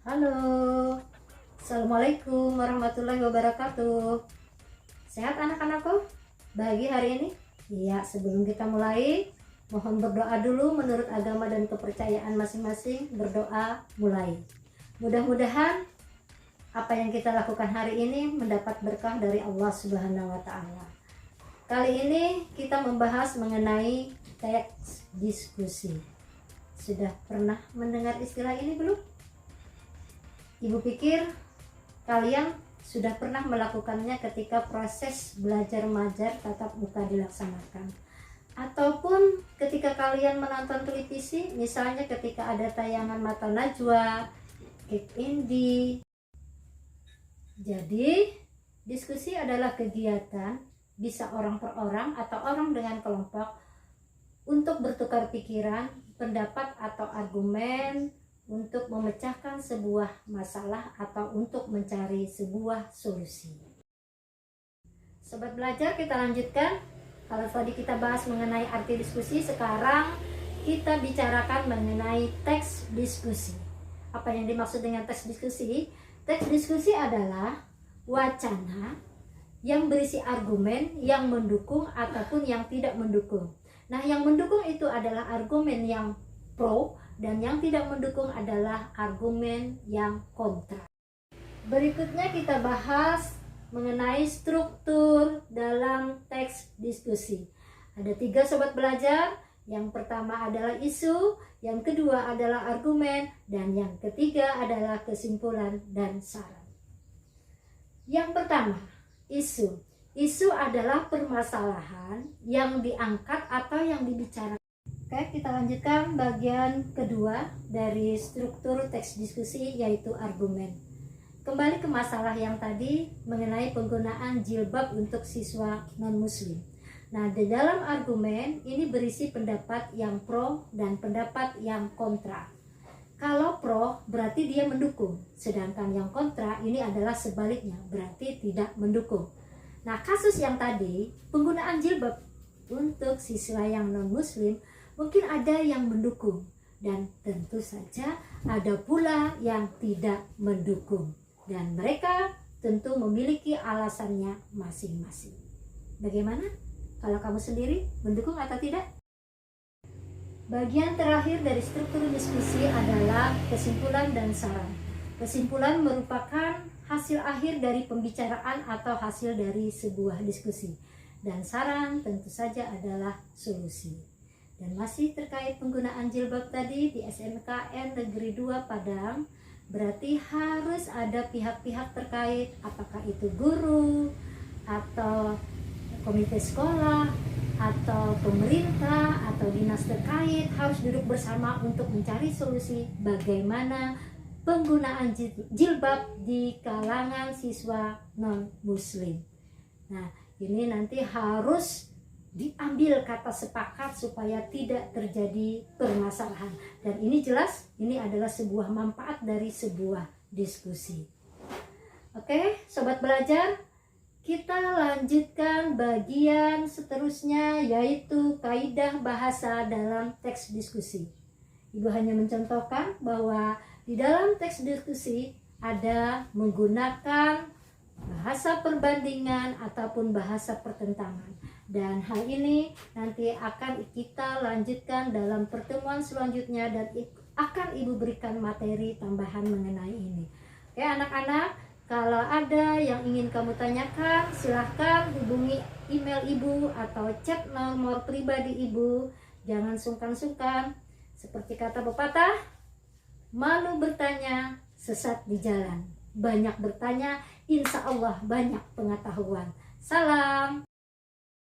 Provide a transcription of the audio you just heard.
Halo, Assalamualaikum warahmatullahi wabarakatuh. Sehat anak-anakku? Bagi hari ini? Iya, sebelum kita mulai, mohon berdoa dulu menurut agama dan kepercayaan masing-masing. Berdoa mulai. Mudah-mudahan apa yang kita lakukan hari ini mendapat berkah dari Allah Subhanahu wa Ta'ala. Kali ini kita membahas mengenai teks diskusi. Sudah pernah mendengar istilah ini belum? Ibu pikir kalian sudah pernah melakukannya ketika proses belajar mengajar tatap muka dilaksanakan, ataupun ketika kalian menonton televisi, misalnya ketika ada tayangan Mata Najwa, Kick Indie. Jadi diskusi adalah kegiatan, bisa orang per orang atau orang dengan kelompok, untuk bertukar pikiran, pendapat atau argumen untuk memecahkan sebuah masalah atau untuk mencari sebuah solusi. Sobat belajar, kita lanjutkan. Kalau tadi kita bahas mengenai arti diskusi, sekarang kita bicarakan mengenai teks diskusi. Apa yang dimaksud dengan teks diskusi? Teks diskusi adalah wacana yang berisi argumen yang mendukung ataupun yang tidak mendukung. Nah, yang mendukung itu adalah argumen yang pro, dan yang tidak mendukung adalah argumen yang kontra. Berikutnya kita bahas mengenai struktur dalam teks diskusi. Ada 3 sobat belajar. Yang pertama adalah isu, yang kedua adalah argumen, dan yang ketiga adalah kesimpulan dan saran. Yang pertama, isu. Isu adalah permasalahan yang diangkat atau yang dibicarakan. Oke, kita lanjutkan bagian kedua dari struktur teks diskusi, yaitu argumen. Kembali ke masalah yang tadi mengenai penggunaan jilbab untuk siswa non-muslim. Nah, di dalam argumen ini berisi pendapat yang pro dan pendapat yang kontra. Kalau pro berarti dia mendukung, sedangkan yang kontra ini adalah sebaliknya, berarti tidak mendukung. Nah, kasus yang tadi, penggunaan jilbab untuk siswa yang non-muslim, mungkin ada yang mendukung dan tentu saja ada pula yang tidak mendukung, dan mereka tentu memiliki alasannya masing-masing. Bagaimana kalau kamu sendiri, mendukung atau tidak? Bagian terakhir dari struktur diskusi adalah kesimpulan dan saran. Kesimpulan merupakan hasil akhir dari pembicaraan atau hasil dari sebuah diskusi, dan saran tentu saja adalah solusi. Dan masih terkait penggunaan jilbab tadi di SMKN Negeri 2 Padang, berarti harus ada pihak-pihak terkait, apakah itu guru, atau komite sekolah, atau pemerintah, atau dinas terkait, harus duduk bersama untuk mencari solusi bagaimana penggunaan jilbab di kalangan siswa non-muslim. Nah, ini nanti harus diambil kata sepakat supaya tidak terjadi permasalahan. Dan ini jelas, ini adalah sebuah manfaat dari sebuah diskusi. Oke, sobat belajar, kita lanjutkan bagian seterusnya, yaitu kaidah bahasa dalam teks diskusi. Ibu hanya mencontohkan bahwa di dalam teks diskusi ada menggunakan bahasa perbandingan ataupun bahasa pertentangan. Dan hal ini nanti akan kita lanjutkan dalam pertemuan selanjutnya, dan akan Ibu berikan materi tambahan mengenai ini. Oke anak-anak, kalau ada yang ingin kamu tanyakan, silahkan hubungi email Ibu atau chat nomor pribadi Ibu. Jangan sungkan-sungkan. Seperti kata pepatah, malu bertanya, sesat di jalan. Banyak bertanya, insya Allah banyak pengetahuan. Salam.